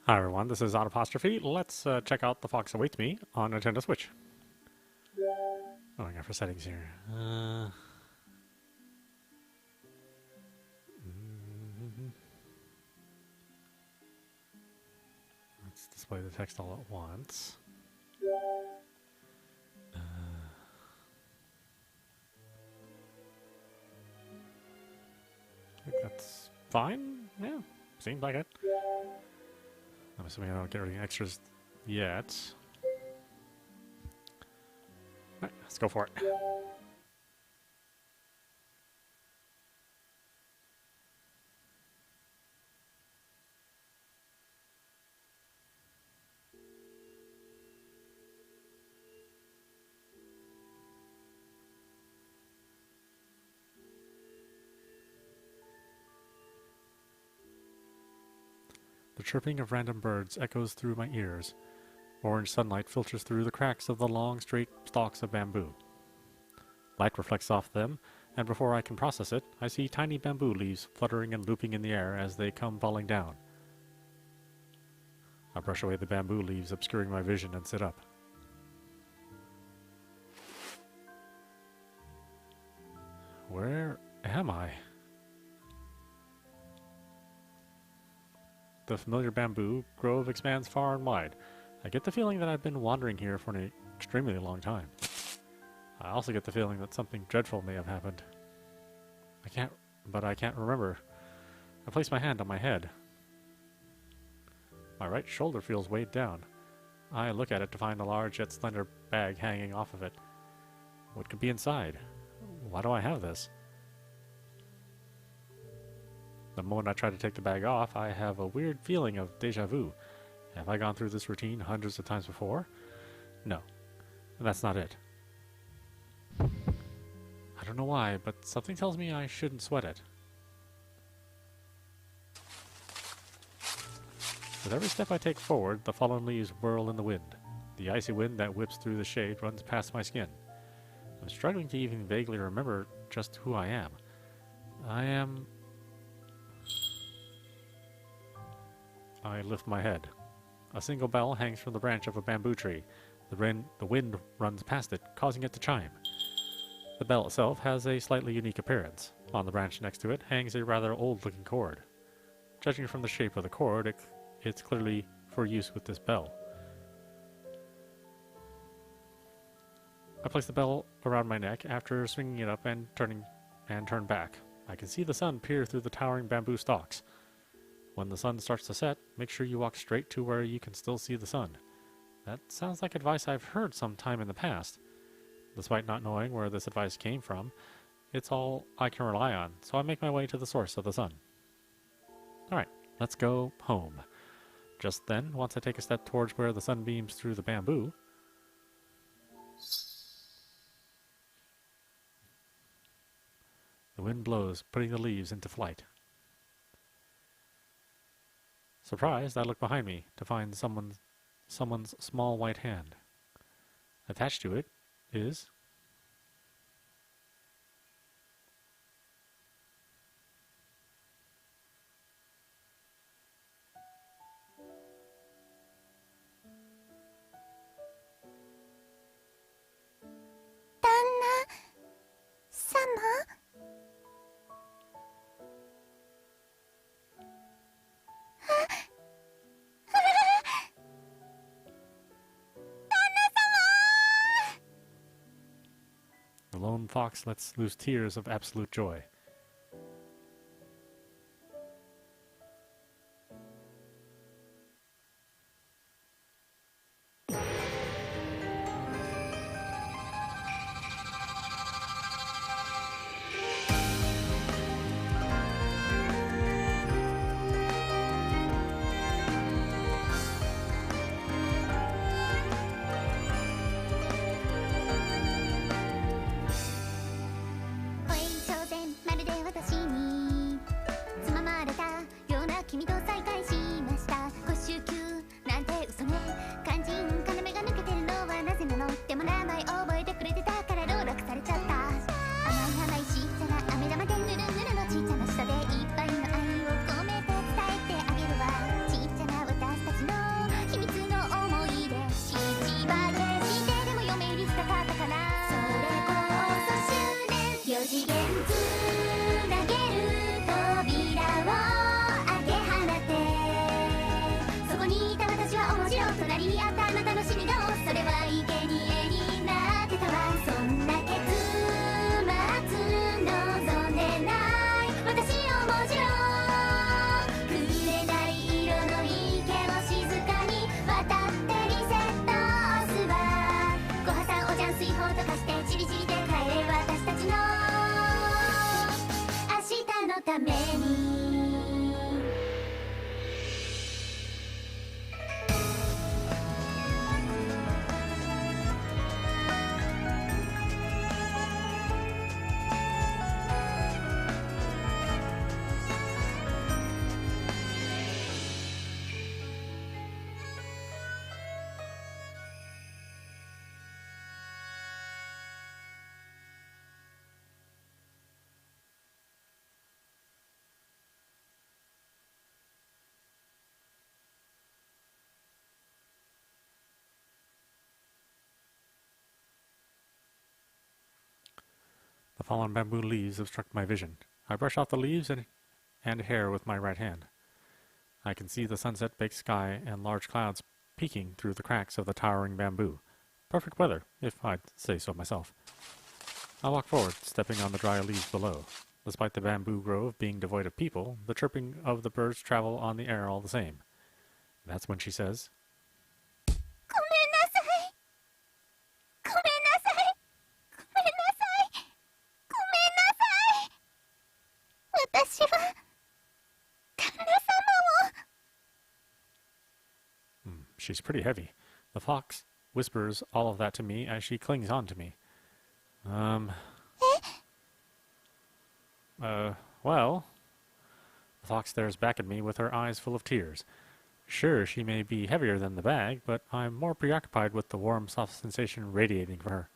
Hi everyone, this is audap. Let's check out The Fox Awaits Me on Nintendo Switch. Oh, I got for settings here. Let's display the text all at once. I think that's fine. Yeah, seems like it. I'm assuming I don't get any extras yet. Alright, let's go for it. The chirping of random birds echoes through my ears. Orange sunlight filters through the cracks of the long, straight stalks of bamboo. Light reflects off them, and before I can process it, I see tiny bamboo leaves fluttering and looping in the air as they come falling down. I brush away the bamboo leaves obscuring my vision and sit up. Where am I? The familiar bamboo grove expands far and wide. I get the feeling that I've been wandering here for an extremely long time. I also get the feeling that something dreadful may have happened. I can't remember. I place my hand on my head. My right shoulder feels weighed down. I look at it to find a large yet slender bag hanging off of it. What could be inside? Why do I have this? The moment I try to take the bag off, I have a weird feeling of deja vu. Have I gone through this routine hundreds of times before? No. That's not it. I don't know why, but something tells me I shouldn't sweat it. With every step I take forward, the fallen leaves whirl in the wind. The icy wind that whips through the shade runs past my skin. I'm struggling to even vaguely remember just who I am. I lift my head. A single bell hangs from the branch of a bamboo tree. The wind runs past it, causing it to chime. The bell itself has a slightly unique appearance. On the branch next to it hangs a rather old-looking cord. Judging from the shape of the cord, it's clearly for use with this bell. I place the bell around my neck after swinging it up and turn back. I can see the sun peer through the towering bamboo stalks. When the sun starts to set, make sure you walk straight to where you can still see the sun. That sounds like advice I've heard sometime in the past. Despite not knowing where this advice came from, it's all I can rely on, so I make my way to the source of the sun. Alright, let's go home. Just then, once I take a step towards where the sun beams through the bamboo, the wind blows, putting the leaves into flight. Surprised, I look behind me to find someone's small white hand. Attached to it is the lone fox lets loose tears of absolute joy. fallen bamboo leaves obstruct my vision. I brush off the leaves and hair with my right hand. I can see the sunset-baked sky and large clouds peeking through the cracks of the towering bamboo. Perfect weather, if I'd say so myself. I walk forward, stepping on the dry leaves below. Despite the bamboo grove being devoid of people, the chirping of the birds travel on the air all the same. That's when she says, ごめんなさい。ごめんなさい。ごめんなさい。ごめんなさい。私は旦那様を。 She's pretty heavy. The fox whispers all of that to me as she clings on to me. Well... The fox stares back at me with her eyes full of tears. Sure, she may be heavier than the bag, but I'm more preoccupied with the warm, soft sensation radiating from her.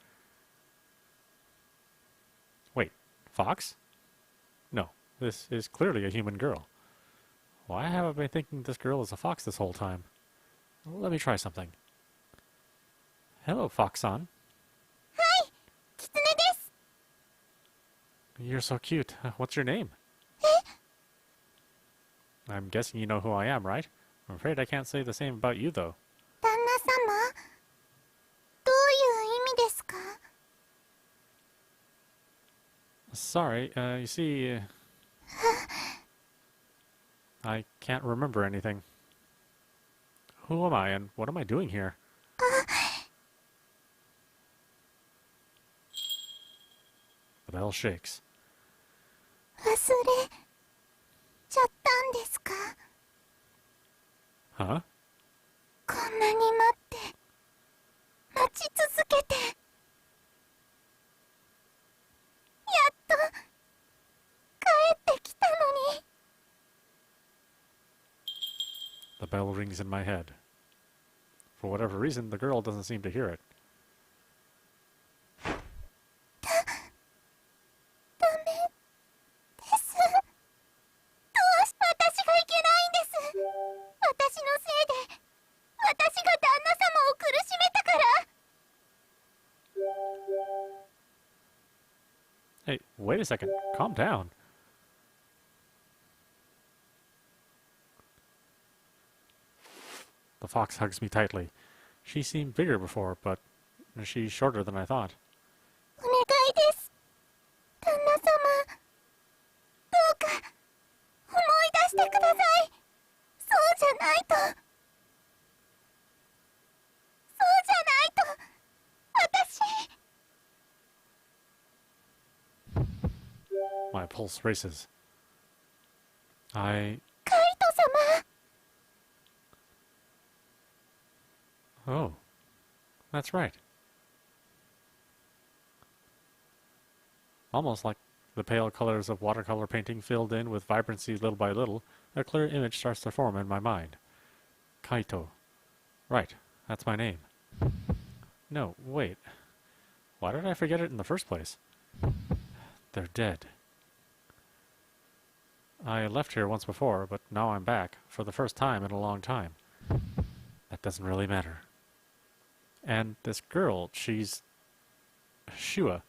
Wait, fox? No, this is clearly a human girl. Why have I been thinking this girl is a fox this whole time? Let me try something. Hello, Fox-san. はい、キツネです。 You're so cute. What's your name? I'm guessing you know who I am, right? I'm afraid I can't say the same about you, though. 旦那様、どういう意味ですか？ Sorry, you see... I can't remember anything. Who am I, and what am I doing here? The bell shakes. 忘れちゃったんですか？ Huh? こんなに待って待ち続けてやっと帰ってきたのに。 The bell rings in my head. For whatever reason, the girl doesn't seem to hear it. ダメです。どうして私がいけないんです。私のせいで私が旦那様を苦しめたから。 Hey, wait a second. Calm down. The fox hugs me tightly. She seemed bigger before, but she's shorter than I thought. お願いです。旦那様、どうか思い出してください。そうじゃないと、そうじゃないと、私。 My pulse races. I... カイト様。 Oh. That's right. Almost like the pale colors of watercolor painting filled in with vibrancy little by little, a clear image starts to form in my mind. Kaito. Right, that's my name. No, wait. Why did I forget it in the first place? They're dead. I left here once before, but now I'm back, for the first time in a long time. That doesn't really matter. And this girl, she's... Shua.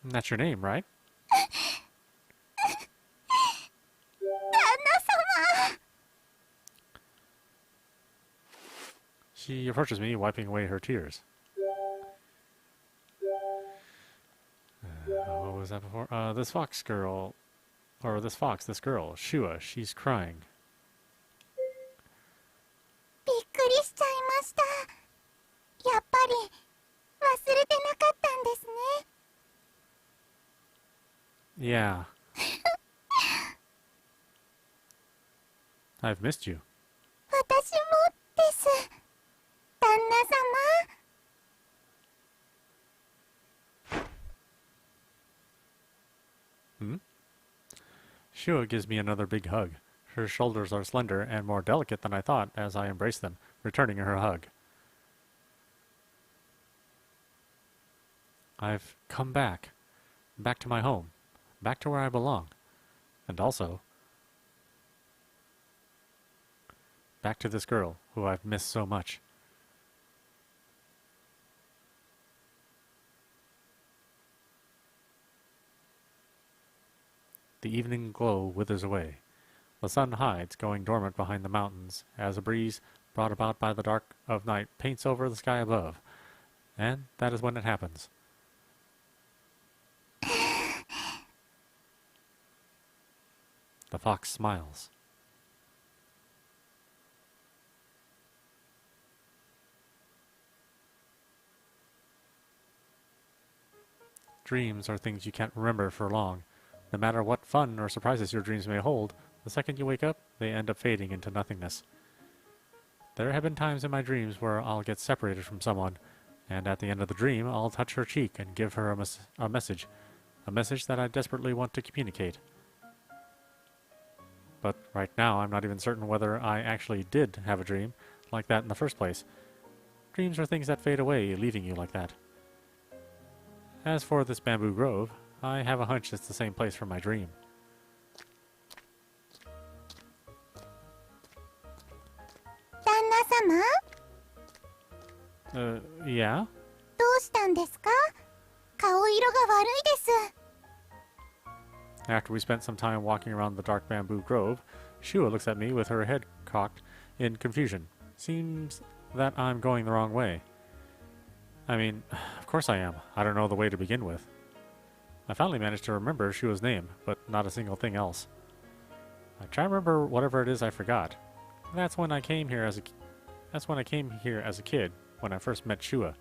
That's your name, right? 旦那様。 She approaches me, wiping away her tears. What was that before? This fox girl... Or this girl, Shua, she's crying. びっくりしちゃいました。やっぱり忘れてなかったんですね。 Yeah. I've missed you. 私もです。旦那様。 Hmm? Shua gives me another big hug. Her shoulders are slender and more delicate than I thought as I embrace them, returning her hug. I've come back. Back to my home. Back to where I belong. And also, back to this girl, who I've missed so much. The evening glow withers away. The sun hides, going dormant behind the mountains, as a breeze, brought about by the dark of night, paints over the sky above. And that is when it happens. The fox smiles. Dreams are things you can't remember for long. No matter what fun or surprises your dreams may hold, the second you wake up, they end up fading into nothingness. There have been times in my dreams where I'll get separated from someone, and at the end of the dream, I'll touch her cheek and give her a message that I desperately want to communicate. But right now, I'm not even certain whether I actually did have a dream like that in the first place. Dreams are things that fade away, leaving you like that. As for this bamboo grove, I have a hunch it's the same place from my dream. Danna-sama? Yeah? どうしたんですか? 顔色が悪いです。 After we spent some time walking around the dark bamboo grove, Shua looks at me with her head cocked in confusion. Seems that I'm going the wrong way. I mean, of course I am. I don't know the way to begin with. I finally managed to remember Shua's name, but not a single thing else. I try to remember whatever it is I forgot. That's when I came here as a kid, when I first met Shua.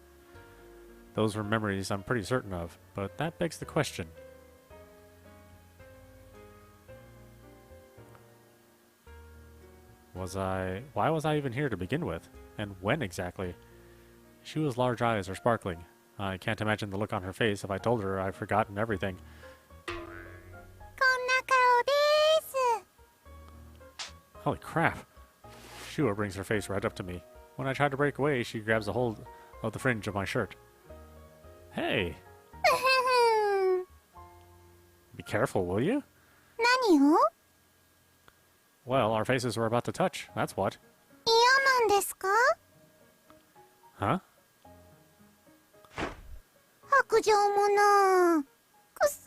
Those were memories I'm pretty certain of, but that begs the question. Why was I even here to begin with? And when exactly? Shua's large eyes are sparkling. I can't imagine the look on her face if I told her I've forgotten everything. こんな顔です。 Holy crap! Shua brings her face right up to me. When I try to break away, she grabs a hold of the fringe of my shirt. Hey! Be careful, will you? 何を? Well, our faces were about to touch, that's what. 嫌なんですか? Huh? 白状者。くす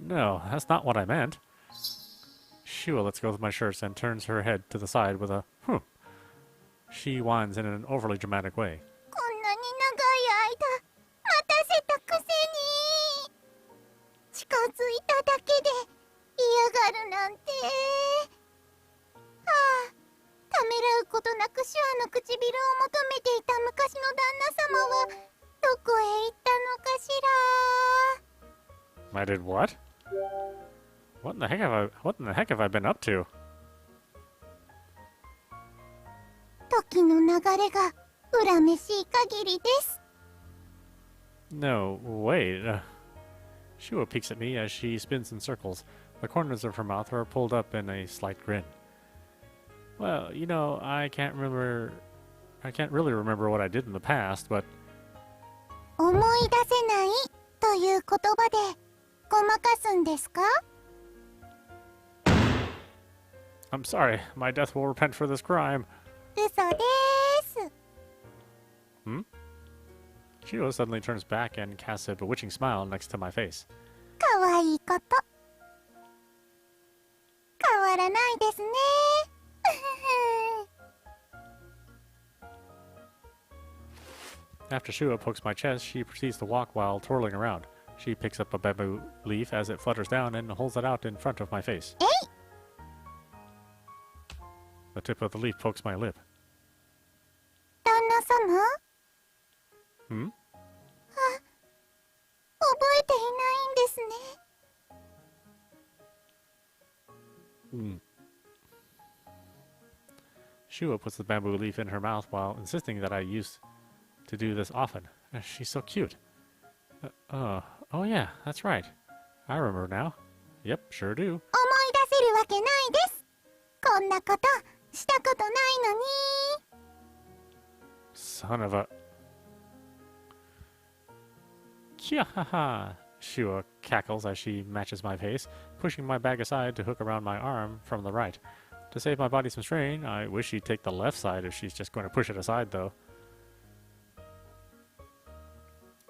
ん。 No, that's not what I meant. Shua lets go of my shirts and turns her head to the side with a She whines in an overly dramatic way. こんなに長い間待たせたくせに。近づいただけで嫌がるなんて。ああ、ためらうことなくシュアの唇を求めていた昔の旦那様はどこへ行ったのかしら。 I did what? What in the heck have I been up to? 時の流れが恨めしい限りです。 No, wait. Shua peeks at me as she spins in circles. The corners of her mouth are pulled up in a slight grin. Well, you know, I can't really remember what I did in the past, but 思い出せないという言葉でごまかすんですか? I'm sorry. My death will repent for this crime. 嘘です。 Hmm? Shua suddenly turns back and casts a bewitching smile next to my face. かわいいこと。変わらないですね。After Shua pokes my chest, she proceeds to walk while twirling around. She picks up a bamboo leaf as it flutters down and holds it out in front of my face. えい! The tip of the leaf pokes my lip. 旦那様? Hmm? 覚えていないんですね。Hmm. Shua puts the bamboo leaf in her mouth while insisting that I used to do this often. She's so cute. Oh yeah, that's right. I remember now. Yep, sure do. 思い出せるわけないです。こんなことしたことないのに。 Son of a... Kyahaha! Shua cackles as she matches my pace, pushing my bag aside to hook around my arm from the right. To save my body some strain, I wish she'd take the left side if she's just going to push it aside, though.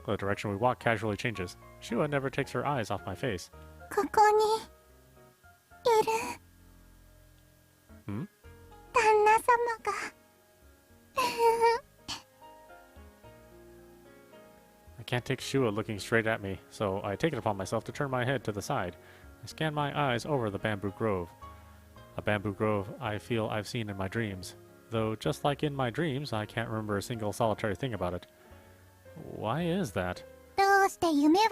The direction we walk casually changes. Shua never takes her eyes off my face. ここにいる Hmm? 旦那様が I can't take Shua looking straight at me, so I take it upon myself to turn my head to the side. I scan my eyes over the bamboo grove. A bamboo grove I feel I've seen in my dreams, though just like in my dreams, I can't remember a single solitary thing about it. Why is that? どうして夢は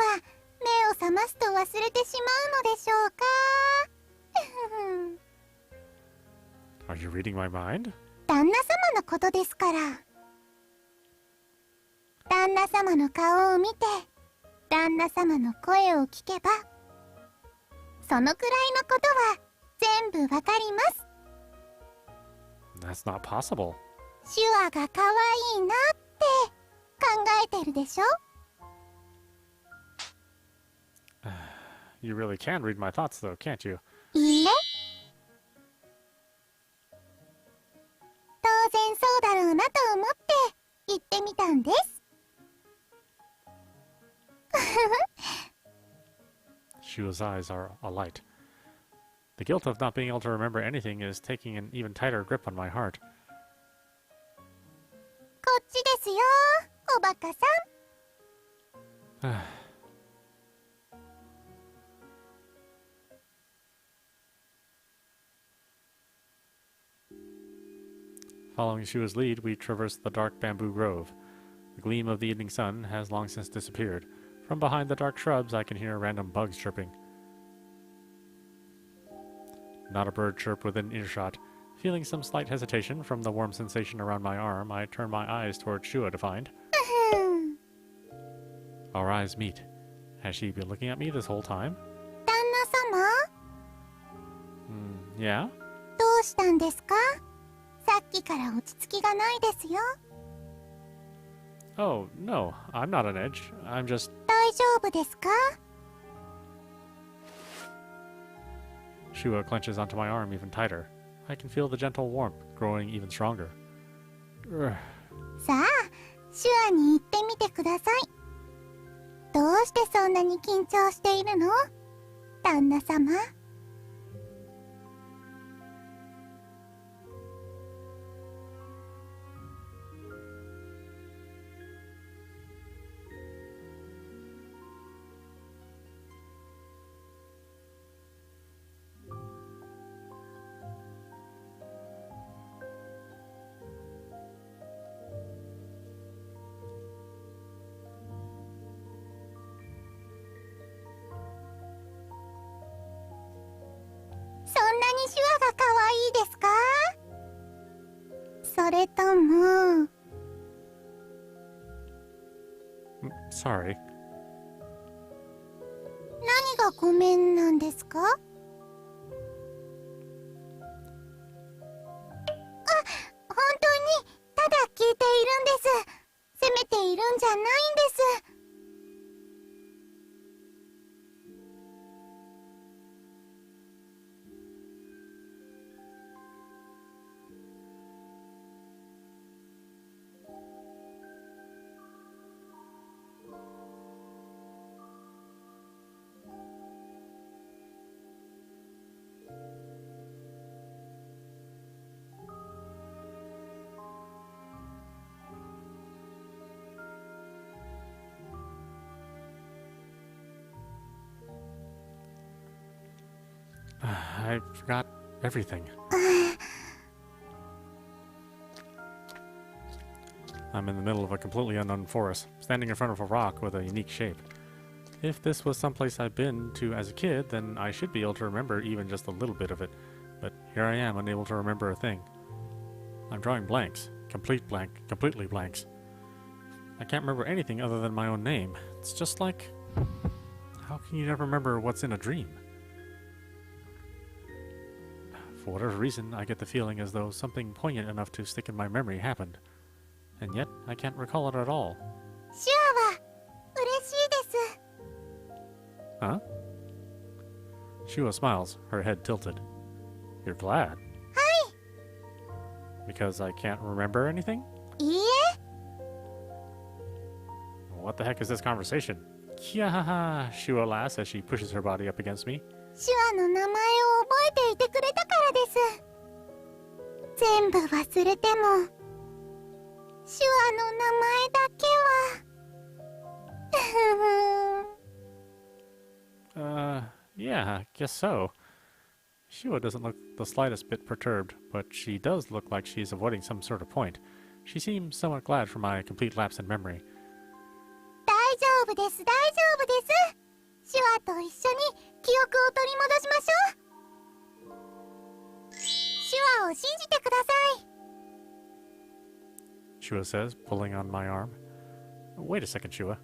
目を覚ますと忘れてしまうのでしょうか Are you reading my mind? 旦那様のことですから。旦那様の顔を見て、旦那様の声を聞けば、そのくらいのことは全部わかります。That's not possible. 手話が可愛いなって考えてるでしょ You really can read my thoughts, though, can't you? いいえ。当然そうだろうなと思って言ってみたんです。Shua's eyes are alight. The guilt of not being able to remember anything is taking an even tighter grip on my heart. こっちですよ、おバカさん。Following Shua's lead, we traverse the dark bamboo grove. The gleam of the evening sun has long since disappeared. From behind the dark shrubs, I can hear random bugs chirping. Not a bird chirp within earshot. Feeling some slight hesitation from the warm sensation around my arm, I turn my eyes toward Shua to find. Our eyes meet. Has she been looking at me this whole time? 旦那様 Yeah? どうしたんですかさっきから落ち着きがないですよ。 Oh, no, I'm not on edge. I'm just... 大丈夫ですか Shua clenches onto my arm even tighter. I can feel the gentle warmth growing even stronger. さあ、手話に言ってみてください。どうしてそんなに緊張しているの旦那様。そんなに手話が可愛いですかそれとも Sorry. 何がごめんなんですかあ、本当にただ聞いているんです。責めているんじゃないんです。I forgot everything. I'm in the middle of a completely unknown forest, standing in front of a rock with a unique shape. If this was someplace I've been to as a kid, then I should be able to remember even just a little bit of it. But here I am, unable to remember a thing. I'm drawing blanks. Completely blanks. I can't remember anything other than my own name. It's just like... How can you never remember what's in a dream? For whatever reason, I get the feeling as though something poignant enough to stick in my memory happened. And yet, I can't recall it at all. 手話は嬉しいです。 Huh? Shua smiles, her head tilted. You're glad? は Because I can't remember anything? いいえ、 What the heck is this conversation? Kyahaha, Shua laughs as she pushes her body up against me. シュアの名前を覚えていてくれたからです。全部忘れても、シュアの名前だけは。Yeah, I guess so. Shua doesn't look the slightest bit perturbed, but she does look like she's avoiding some sort of point. She seems somewhat glad for my complete lapse in memory. 大丈夫です、大丈夫です。シュアと一緒に記憶を取り戻しましょう。シュアを信じてください。 Shua says, pulling on my arm. Wait a second, Shua. はい。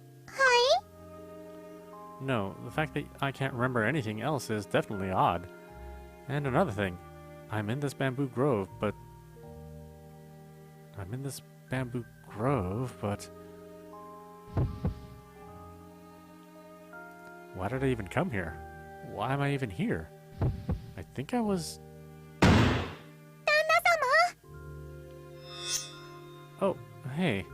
No, the fact that I can't remember anything else is definitely odd. And another thing, I'm in this bamboo grove, but... Why did I even come here? Why am I even here? I think I was... 旦那様。 Oh, hey.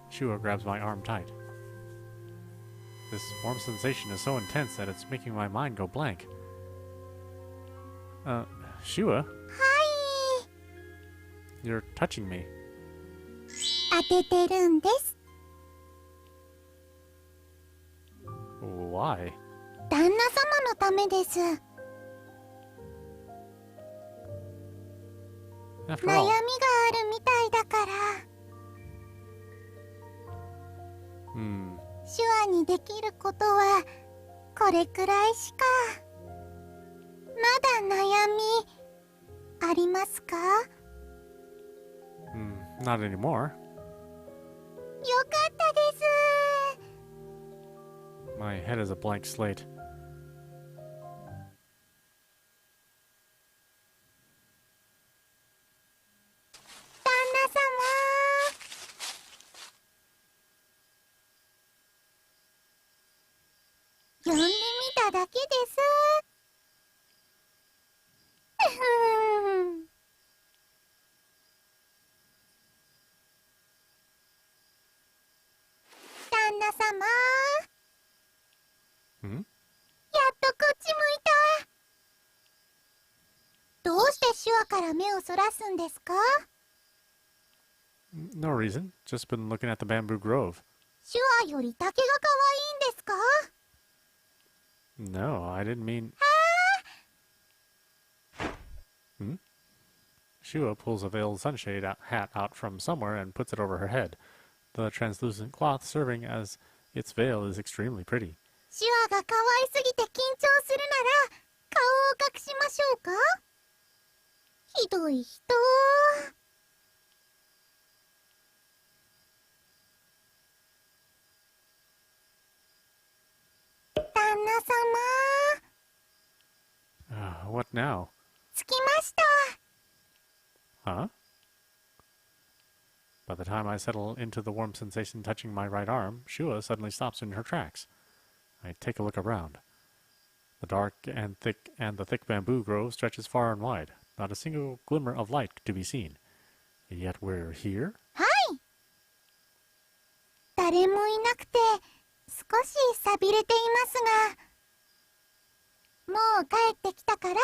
Shua grabs my arm tight. This warm sensation is so intense that it's making my mind go blank. Shua? はい。 You're touching me. 当ててるんです。 Why? 旦那様のためです。 After 悩みが all, あるみたいだから。 シュアにできることはこれくらいしか。まだ悩みありますか？ not anymore. よかったです。 My head is a blank slate. 旦那様。 呼んでみただけです。旦那様。 Hmm? やっとこっち向いた。どうしてシュアから目をそらすんですか？ No reason. Just been looking at the bamboo grove. シュアより竹が可愛いんですか？ No, I didn't mean... Shua pulls a veiled sunshade hat out from somewhere and puts it over her head. The translucent cloth serving as its veil is extremely pretty. シュアが可愛すぎて緊張するなら顔を隠しましょうか？ひどい人。旦那様。 What now? 着きました。 Huh? By the time I settle into the warm sensation touching my right arm, Shua suddenly stops in her tracks. I take a look around. The dark and the thick bamboo grove stretches far and wide, not a single glimmer of light to be seen. And yet we're here? はい。誰もいなくて少し寂れていますが、もう帰ってきたから大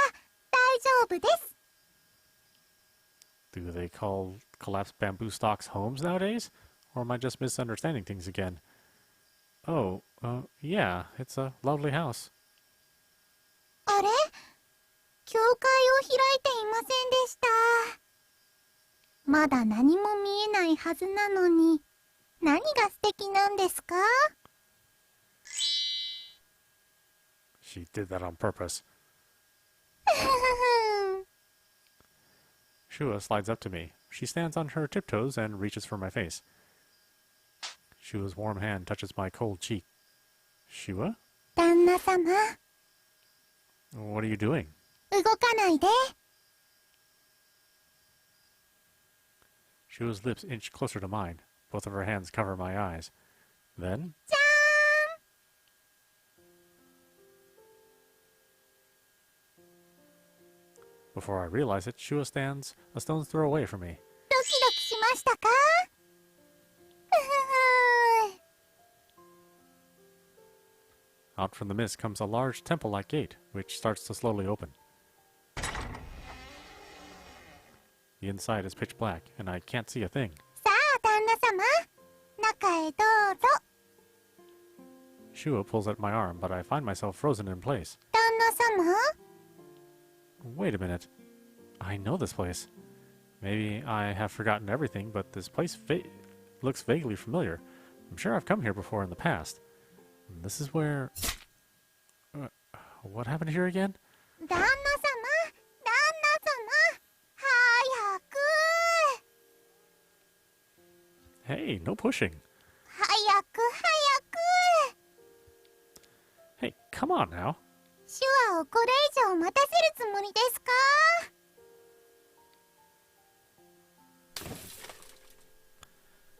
丈夫です。 Do they call collapsed bamboo stalks homes nowadays? Or am I just misunderstanding things again? Oh, yeah, it's a lovely house. あれ？教会を開いていませんでした。まだ何も見えないはずなのに、何が素敵なんですか？ She did that on purpose. Shua slides up to me. She stands on her tiptoes and reaches for my face. Shua's warm hand touches my cold cheek. Shua? 旦那様。 What are you doing? 動かないで。 Shua's lips inch closer to mine. Both of her hands cover my eyes. Then... じゃーん。Before I realize it, Shua stands a stone's throw away from me. ドキドキしましたか？Out from the mist comes a large temple-like gate, which starts to slowly open. The inside is pitch black, and I can't see a thing. さあ、旦那様、中へどうぞ。Shua pulls at my arm, but I find myself frozen in place. 旦那様？ Wait a minute. I know this place. Maybe I have forgotten everything, but this place looks vaguely familiar. I'm sure I've come here before in the past. And this is where... what happened here again? 旦那様、旦那様、早く。 Hey, no pushing. 早く早く。 Hey, come on now. 手話をこれ以上待たせるつもりですか？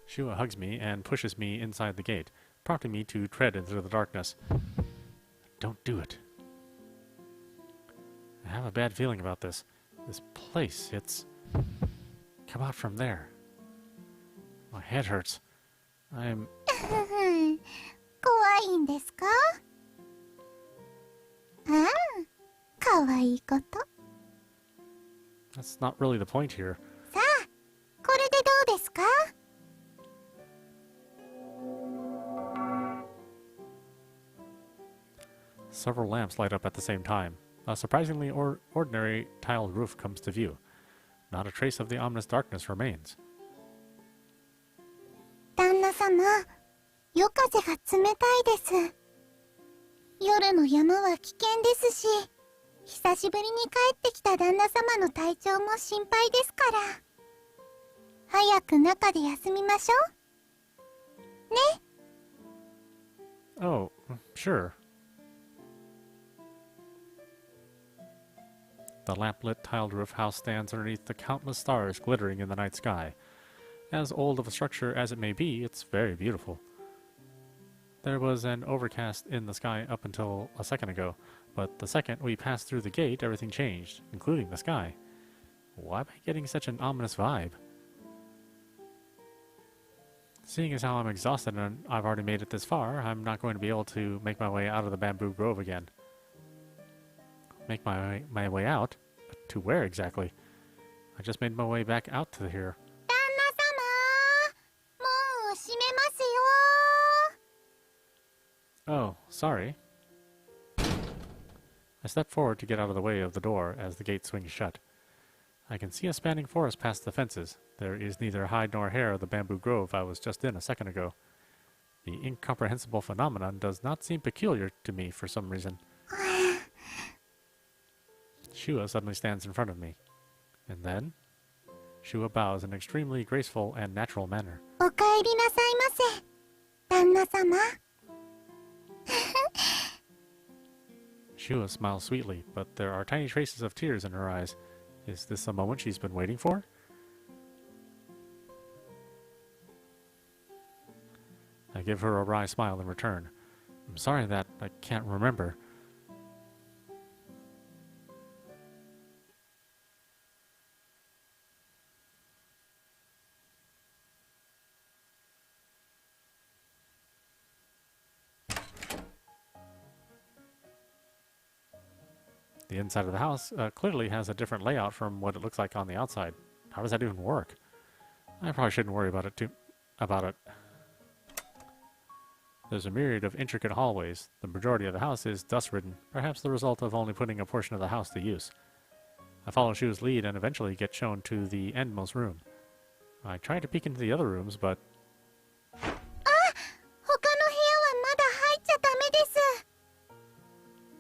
Shua hugs me and pushes me inside the gate, prompting me to tread into the darkness. Don't do it. I have a bad feeling about this. This place, it's... Come out from there. My head hurts. I'm... 怖いんですか？ああ、かわいいこと。 That's not really the point here. さあ、これでどうですか？ Several lamps light up at the same time. A surprisingly ordinary tiled roof comes to view. Not a trace of the ominous darkness remains. 旦那様、夜風が冷たいです。夜の山は危険ですし、久しぶりに帰ってきた旦那様の体調も心配ですから。早く中で休みましょう。ね。 Oh, sure. The lamp-lit tiled roof house stands underneath the countless stars glittering in the night sky. As old of a structure as it may be, it's very beautiful. There was an overcast in the sky up until a second ago, but the second we passed through the gate, everything changed, including the sky. Why am I getting such an ominous vibe? Seeing as how I'm exhausted and I've already made it this far, I'm not going to be able to make my way out of the bamboo grove again. Make my way out? But to where exactly? I just made my way back out to here. 旦那様、門を閉めますよ。 Oh, sorry. I step forward to get out of the way of the door as the gate swings shut. I can see a spanning forest past the fences. There is neither hide nor hair of the bamboo grove I was just in a second ago. The incomprehensible phenomenon does not seem peculiar to me for some reason. Shua suddenly stands in front of me. And then, Shua bows in an extremely graceful and natural manner. おかえりなさいませ、旦那様。 Shua smiles sweetly, but there are tiny traces of tears in her eyes. Is this a moment she's been waiting for? I give her a wry smile in return. I'm sorry that I can't remember. The inside of the house clearly has a different layout from what it looks like on the outside. How does that even work? I probably shouldn't worry about it. There's a myriad of intricate hallways. The majority of the house is dust-ridden, perhaps the result of only putting a portion of the house to use. I follow Shu's lead and eventually get shown to the endmost room. I try to peek into the other rooms, but... 他の部屋はまだ入っちゃダメです。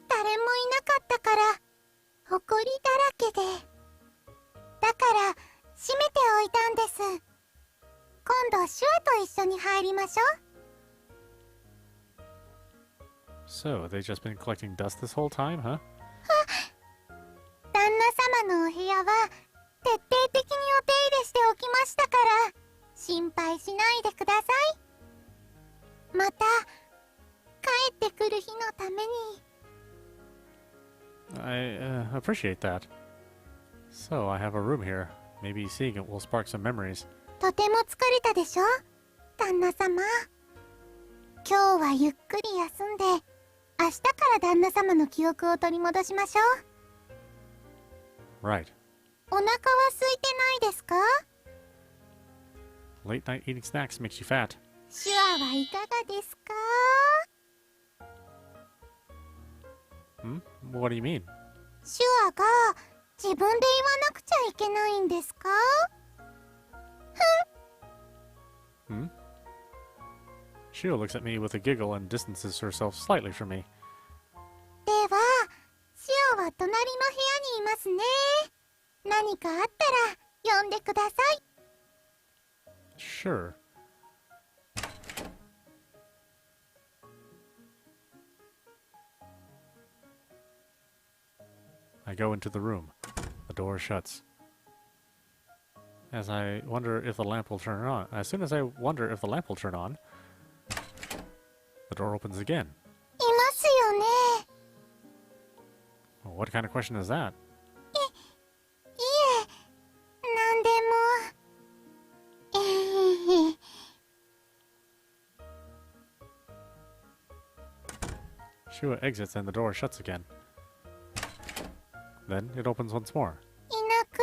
誰もいなかったから、埃だらけで。だから、閉めておいたんです。今度、シュアと一緒に入りましょう。 So, they've just been collecting dust this whole time, huh? 旦那様のお部屋は、徹底的にお手入れしておきましたから、心配しないでください。また、帰ってくる日のために。 I appreciate that. So, I have a room here. Maybe seeing it will spark some memories. とても疲れたでしょ、旦那様。今日はゆっくり休んで、明日から旦那様の記憶を取り戻しましょう。 Right. お腹は空いてないですか？ Late night eating snacks makes you fat. シュアはいかがですか？ Hmm? What do you mean? シュアが自分で言わなくちゃいけないんですか？ Hmm? Shua looks at me with a giggle and distances herself slightly from me. では、シュアは隣の部屋にいますね。何かあったら呼んでください。 Sure. I go into the room. The door shuts. As I wonder if the lamp will turn on. As soon as I wonder if the lamp will turn on, the door opens again. いますよね。 What kind of question is that? いえ、なんでも。Shua exits and the door shuts again. Then it opens once more. いなく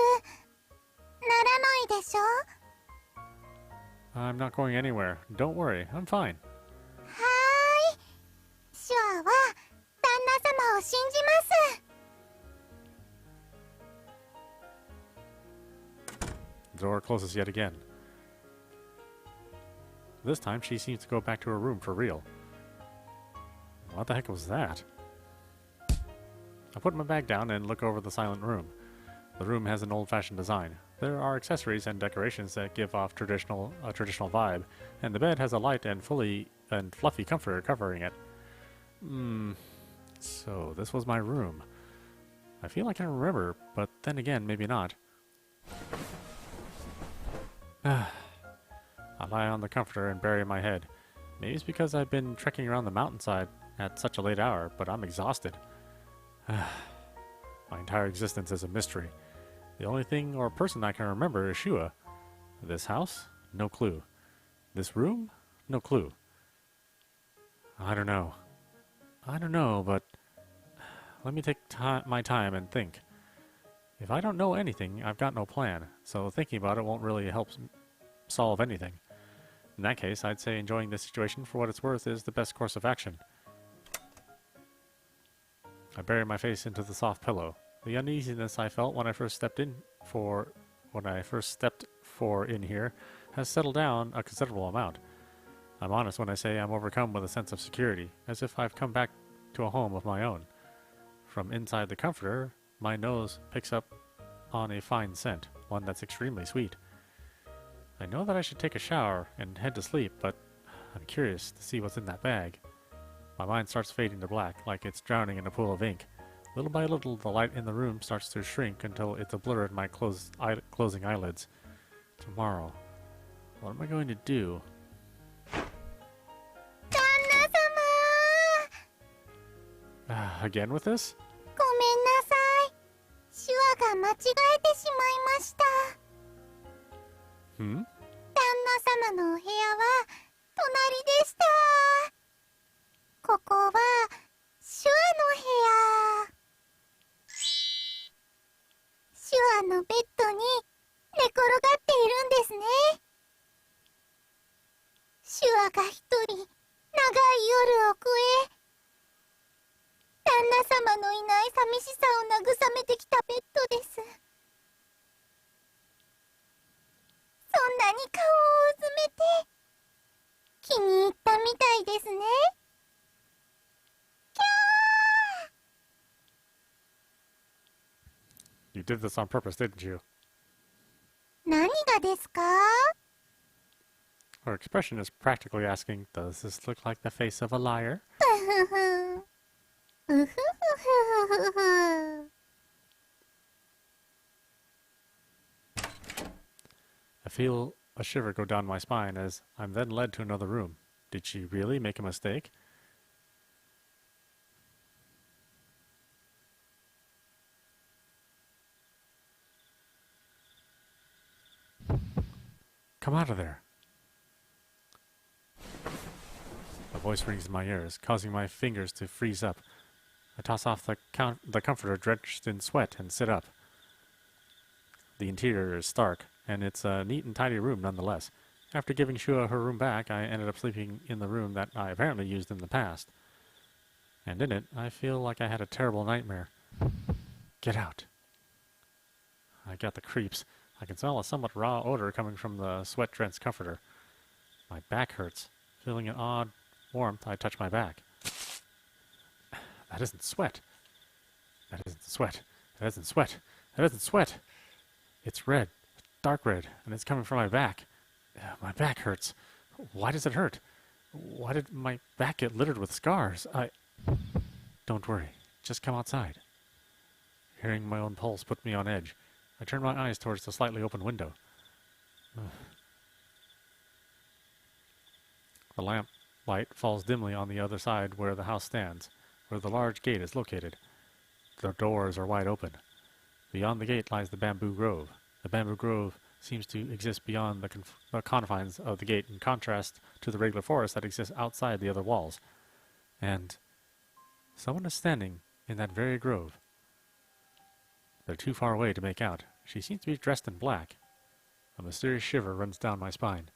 ならないでしょ？ I'm not going anywhere. Don't worry, I'm fine. はーい。シュアは旦那様を信じます。 The door closes yet again. This time she seems to go back to her room for real. What the heck was that? I put my bag down and look over the silent room. The room has an old-fashioned design. There are accessories and decorations that give off a traditional vibe, and the bed has a light and fluffy comforter covering it. So this was my room. I feel I can remember, but then again, maybe not. I lie on the comforter and bury my head. Maybe it's because I've been trekking around the mountainside at such a late hour, but I'm exhausted. My entire existence is a mystery. The only thing or person I can remember is Shua. This house? No clue. This room? No clue. I don't know. But let me take my time and think. If I don't know anything, I've got no plan, so thinking about it won't really help solve anything. In that case, I'd say enjoying this situation for what it's worth is the best course of action. I bury my face into the soft pillow. The uneasiness I felt when I first stepped in here has settled down a considerable amount. I'm honest when I say I'm overcome with a sense of security, as if I've come back to a home of my own. From inside the comforter, my nose picks up on a fine scent, one that's extremely sweet. I know that I should take a shower and head to sleep, but I'm curious to see what's in that bag. My mind starts fading to black, like it's drowning in a pool of ink. Little by little, the light in the room starts to shrink until it's a blur in my closing eyelids. Tomorrow. What am I going to do? 旦那様。 Again with this? ごめんなさい。シュアが間違えてしまいました。 Hmm? 旦那様のお部屋は隣でした。ここはシュアの部屋。シュアのベッドに寝転がっているんですね。シュアが一人長い夜を越え、旦那様のいない寂しさを慰めてきたベッドです。そんなに顔をうずめて気に入ったみたいですね。キャー。 You did this on purpose, didn't you? 何がですか？ Her expression is practically asking, does this look like the face of a liar? うふふ。うふふふふふ。 I feel a shiver go down my spine as I'm then led to another room. Did she really make a mistake? Come out of there. A voice rings in my ears, causing my fingers to freeze up. I toss off the comforter drenched in sweat and sit up. The interior is stark, and it's a neat and tidy room nonetheless. After giving Shua her room back, I ended up sleeping in the room that I apparently used in the past. And in it, I feel like I had a terrible nightmare. Get out. I got the creeps. I can smell a somewhat raw odor coming from the sweat-drenched comforter. My back hurts. Feeling an odd warmth, I touch my back. That isn't sweat. That isn't sweat. That isn't sweat. That isn't sweat. It's red. Dark red. And it's coming from my back. My back hurts. Why does it hurt? Why did my back get littered with scars? Don't worry. Just come outside. Hearing my own pulse put me on edge. I turn my eyes towards the slightly open window. The lamp light falls dimly on the other side where the house stands, where the large gate is located. The doors are wide open. Beyond the gate lies the bamboo grove. The bamboo grove seems to exist beyond the confines of the gate in contrast to the regular forest that exists outside the other walls. And someone is standing in that very grove. They're too far away to make out. She seems to be dressed in black. A mysterious shiver runs down my spine.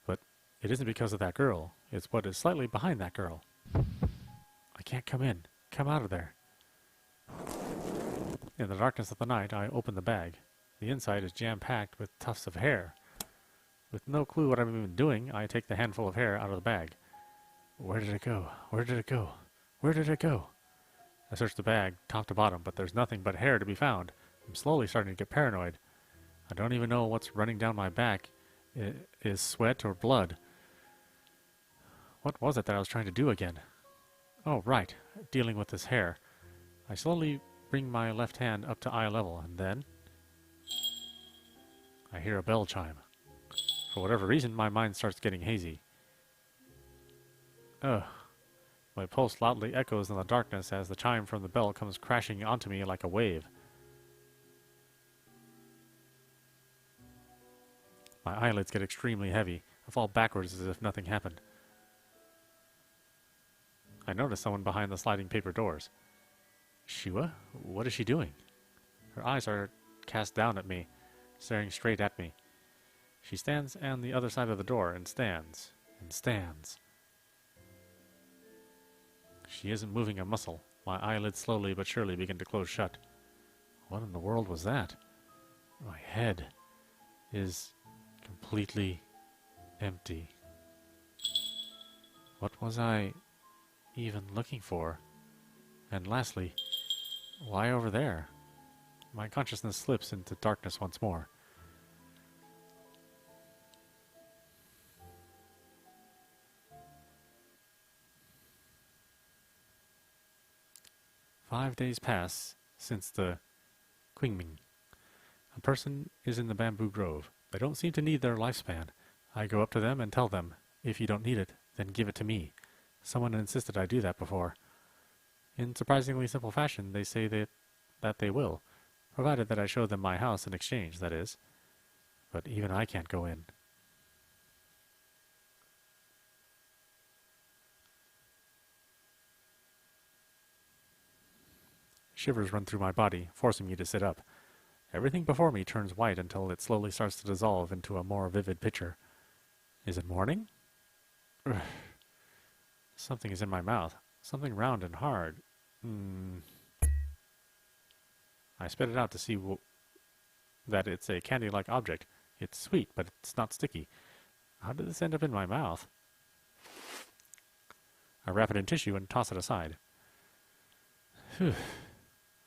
But it isn't because of that girl. It's what is slightly behind that girl. I can't come in. Come out of there. In the darkness of the night, I open the bag. The inside is jam-packed with tufts of hair. With no clue what I'm even doing, I take the handful of hair out of the bag. Where did it go? Where did it go? Where did it go? I search the bag, top to bottom, but there's nothing but hair to be found. I'm slowly starting to get paranoid. I don't even know what's running down my back. Is sweat or blood? What was it that I was trying to do again? Oh, right. Dealing with this hair. I slowly bring my left hand up to eye level, and then I hear a bell chime. For whatever reason, my mind starts getting hazy. Ugh. My pulse loudly echoes in the darkness as the chime from the bell comes crashing onto me like a wave. My eyelids get extremely heavy. I fall backwards as if nothing happened. I notice someone behind the sliding paper doors. Shua? What is she doing? Her eyes are cast down at me, staring straight at me. She stands on the other side of the door and stands and stands. She isn't moving a muscle. My eyelids slowly but surely begin to close shut. What in the world was that? My head is completely empty. What was I even looking for? And lastly, why over there? My consciousness slips into darkness once more. "5 days pass since the Qingming. A person is in the bamboo grove. They don't seem to need their lifespan. I go up to them and tell them, if you don't need it, then give it to me. Someone insisted I do that before. In surprisingly simple fashion, they say that they will, provided that I show them my house in exchange, that is. But even I can't go in. Shivers run through my body, forcing me to sit up. Everything before me turns white until it slowly starts to dissolve into a more vivid picture. Is it morning? Ugh. Something is in my mouth. Something round and hard. I spit it out to see that it's a candy-like object. It's sweet, but it's not sticky. How did this end up in my mouth? I wrap it in tissue and toss it aside. Phew.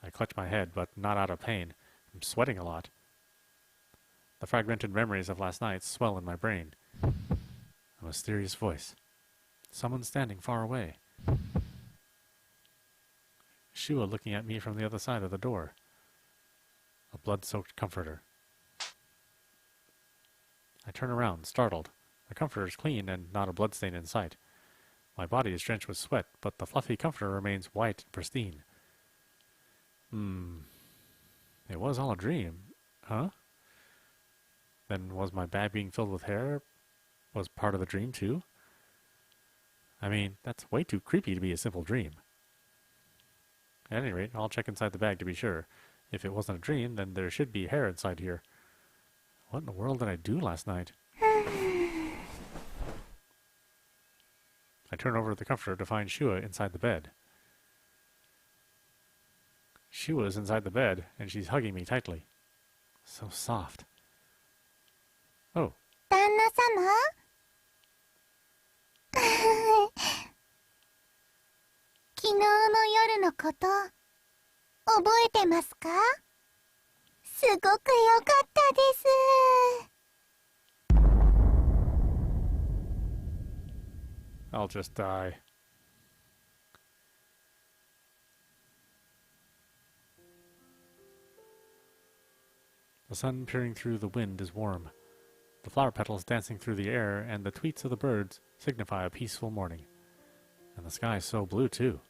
I clutch my head, but not out of pain. I'm sweating a lot. The fragmented memories of last night swell in my brain. A mysterious voice. Someone standing far away. Shua looking at me from the other side of the door. A blood-soaked comforter. I turn around, startled. The comforter is clean and not a bloodstain in sight. My body is drenched with sweat, but the fluffy comforter remains white and pristine. It was all a dream, huh? Then was my bag being filled with hair was part of the dream too? I mean, that's way too creepy to be a simple dream. At any rate, I'll check inside the bag to be sure. If it wasn't a dream, then there should be hair inside here. What in the world did I do last night? I turn over to the comforter to find Shua inside the bed. Shua's inside the bed, and she's hugging me tightly. So soft. Oh. 旦那様昨日の夜のこと覚えてますか？すごく良かったです。I'll just die. The sun peering through the wind is warm. The flower petals dancing through the air and the tweets of the birds signify a peaceful morning. And the sky is so blue too.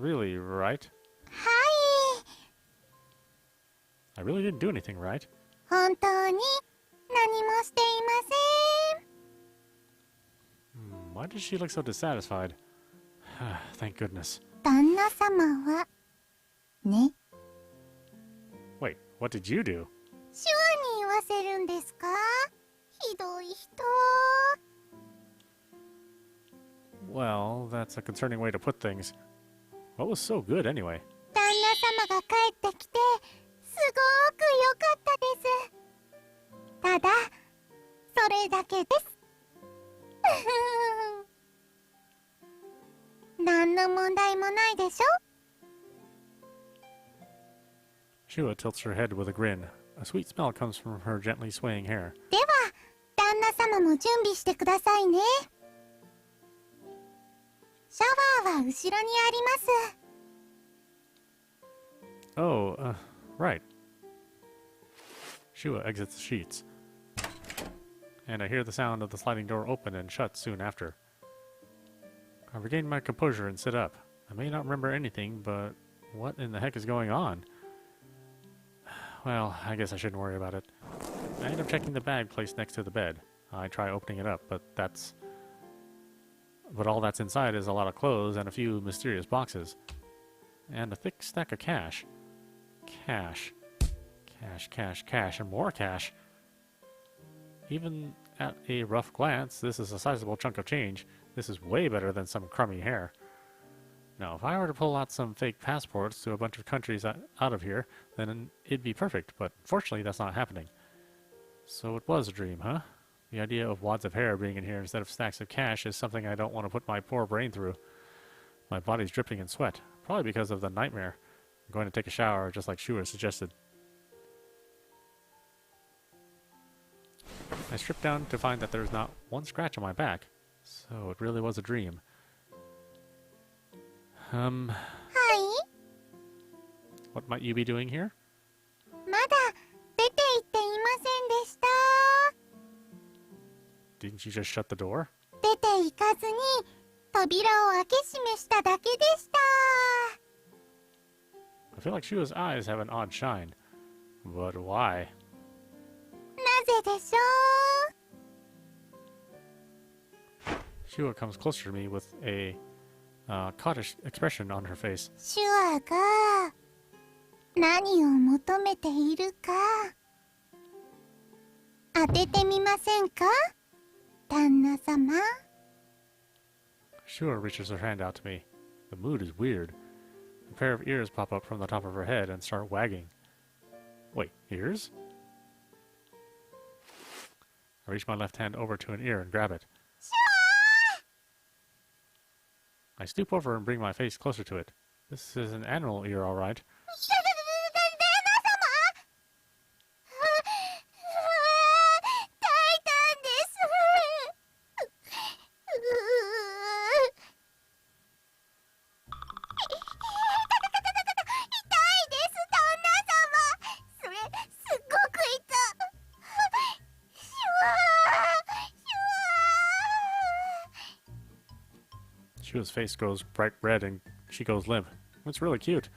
Really, right? はい。 I really didn't do anything, right? 本当に何もしていません。 Why does she look so dissatisfied? Thank goodness. 旦那様はね。 Wait, what did you do? シュアに言わせるんですか？ひどい人。 Well, that's a concerning way to put things. What was so good anyway? 旦那様が帰ってきてすごく良かったです。ただそれだけです。何の問題もないでしょ？ Shua tilts her head with a grin. A sweet smell comes from her gently swaying hair. では旦那様も準備してくださいね。シャワーは後ろにあります。 Oh, right. Shua exits the sheets. And I hear the sound of the sliding door open and shut soon after. I regain my composure and sit up. I may not remember anything, but what in the heck is going on? Well, I guess I shouldn't worry about it. I end up checking the bag placed next to the bed. I try opening it up, but all that's inside is a lot of clothes and a few mysterious boxes. And a thick stack of cash. Cash. Cash, cash, cash, and more cash. Even at a rough glance, this is a sizable chunk of change. This is way better than some crummy hair. Now, if I were to pull out some fake passports to a bunch of countries out of here, then it'd be perfect, but unfortunately that's not happening. So it was a dream, huh? The idea of wads of hair being in here instead of stacks of cash is something I don't want to put my poor brain through. My body's dripping in sweat, probably because of the nightmare. I'm going to take a shower, just like Shua suggested. I strip down to find that there's not one scratch on my back, so it really was a dream. はい。 What might you be doing here? まだ出て行っていませんでした。 Didn't you just shut the door? 出て行かずに扉を開け閉めしただけでした。 I feel like Shua's eyes have an odd shine. But why? なぜでしょう？ Shua comes closer to me with a cottish expression on her face. シュアが何を求めているか当ててみませんか？旦那様。 Shua reaches her hand out to me. The mood is weird. A pair of ears pop up from the top of her head and start wagging. Wait, ears? I reach my left hand over to an ear and grab it. I stoop over and bring my face closer to it. This is an animal ear, all right. シ Shua's face goes bright red and she goes limp. It's really cute.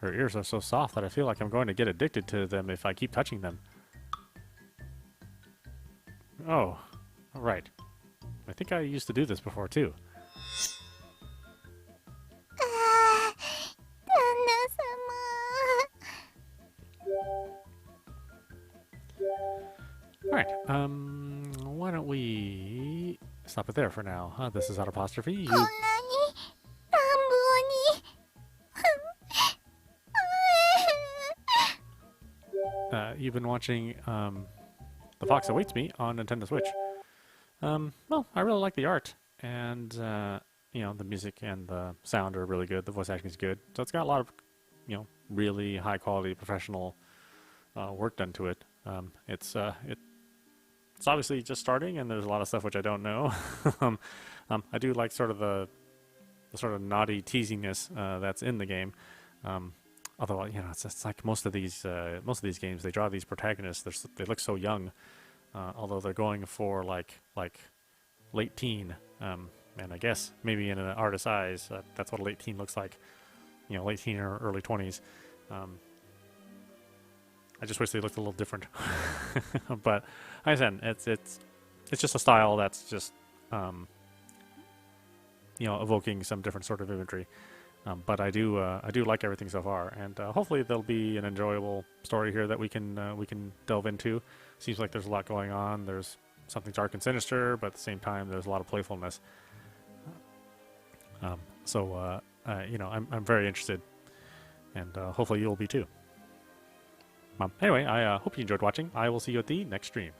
Her ears are so soft that I feel like I'm going to get addicted to them if I keep touching them. Oh, right. I think I used to do this before too. ああ、旦那様。 Alright, why don't we stop it there for now? This is audap. こんなに乱暴に。You've been watching The Fox Awaits Me on Nintendo Switch. Well, I really like the art, and you know, the music and the sound are really good. The voice acting is good, so it's got a lot of, you know, really high quality professional work done to it. It's obviously just starting, and there's a lot of stuff which I don't know. I do like sort of the sort of naughty teasiness that's in the game. Although, you know, it's like most of these games, they draw these protagonists. They look so young, although they're going for like late teen. And I guess maybe in an artist's eyes, that's what a late teen looks like. You know, late teen or early 20s. I just wish they looked a little different. But like I said, it's just a style that's just you know, evoking some different sort of imagery. But I do like everything so far, and hopefully there'll be an enjoyable story here that we can delve into. Seems like there's a lot going on. There's something dark and sinister, but at the same time there's a lot of playfulness. So you know, I'm very interested, and hopefully you'll be too. Anyway, I hope you enjoyed watching. I will see you at the next stream.